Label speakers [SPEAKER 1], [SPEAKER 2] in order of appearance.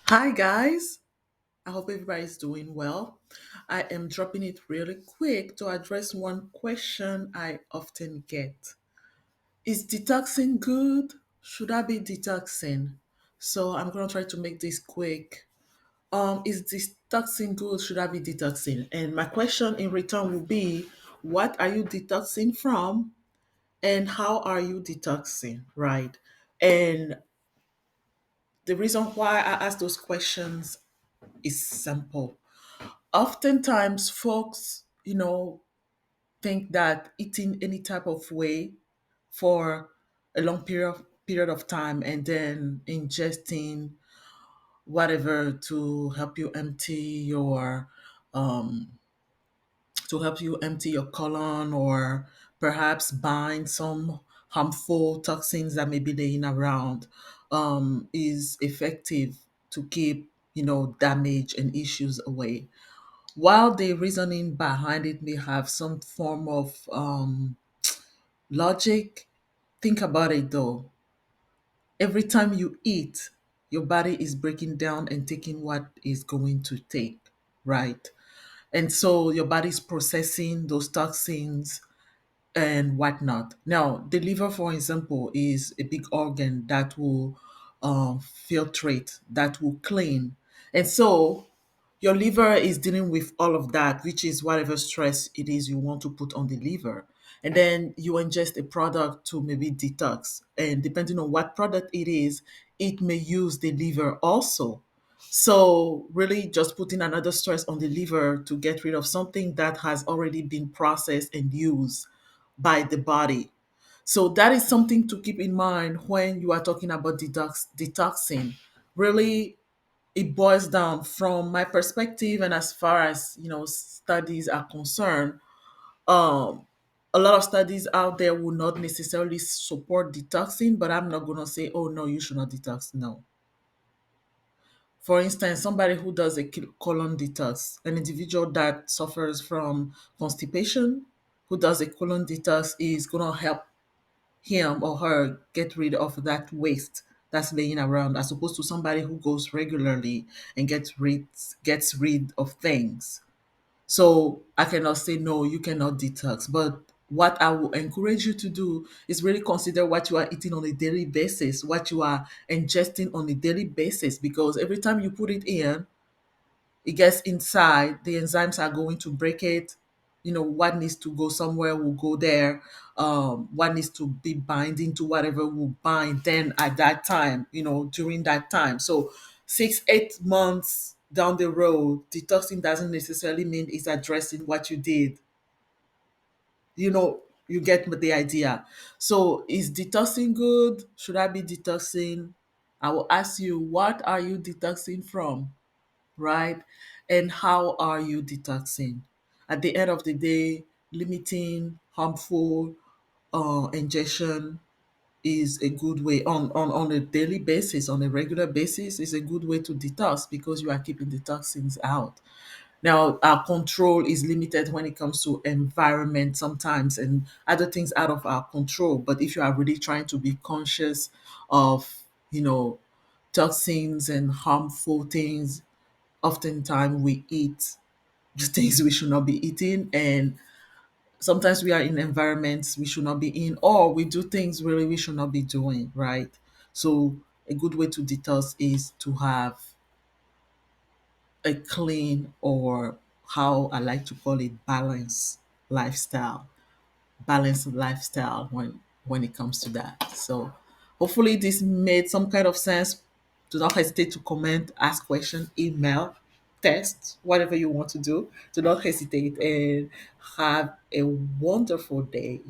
[SPEAKER 1] Hi, guys. I hope everybody's doing well. I am dropping it really quick to address one question I often get. Is detoxing good? Should I be detoxing? So I'm going to try to make this quick. Is detoxing good? Should I be detoxing? And my question in return will be, what are you detoxing from? And how are you detoxing? Right. And the reason why I ask those questions is simple. Oftentimes folks think that eating any type of way for a long period of time and then ingesting whatever um to help you empty your colon, or perhaps bind some harmful toxins that may be laying around, is effective to keep damage and issues away. While the reasoning behind it may have some form of logic, think about it though. Every time you eat, your body is breaking down and taking what is going to take, right? And so your body's processing those toxins and whatnot. Now, the liver, for example, is a big organ that will filtrate, that will clean. And so your liver is dealing with all of that, which is whatever stress it is you want to put on the liver. And then you ingest a product to maybe detox. And depending on what product it is, it may use the liver also. So, really, just putting another stress on the liver to get rid of something that has already been processed and used by the body. So, that is something to keep in mind when you are talking about detoxing. Really, it boils down from my perspective, and as far as studies are concerned, um a lot of studies out there will not necessarily support detoxing, but I'm not going to say, oh no, you should not detox. No. For instance, somebody who does a colon detox, an individual that suffers from constipation, who does a colon detox, is going to help him or her get rid of that waste that's laying around, as opposed to somebody who goes regularly and gets rid of things. So I cannot say no, you cannot detox. But what I will encourage you to do is really consider what you are eating on a daily basis, what you are ingesting on a daily basis, because every time you put it in, it gets inside, the enzymes are going to break it. What needs to go somewhere will go there. What needs to be binding to whatever will bind then at that time, during that time. So 6 8 months down the road, detoxing doesn't necessarily mean it's addressing what you did. You get the idea. So is detoxing good? Should I be detoxing? I will ask you, what are you detoxing from? Right? And how are you detoxing? At the end of the day, limiting harmful ingestion is a good way on a daily basis, on a regular basis, is a good way to detox, because you are keeping the toxins out. Now, our control is limited when it comes to environment sometimes, and other things out of our control. But if you are really trying to be conscious of, toxins and harmful things, oftentimes we eat the things we should not be eating, and sometimes we are in environments we should not be in, or we do things really we should not be doing, right? So a good way to detox is to have a clean, or how I like to call it, lifestyle balanced lifestyle when it comes to that. So hopefully this made some kind of sense. Do not hesitate to comment, ask question, email, text, whatever you want to do. Do not hesitate, and have a wonderful day.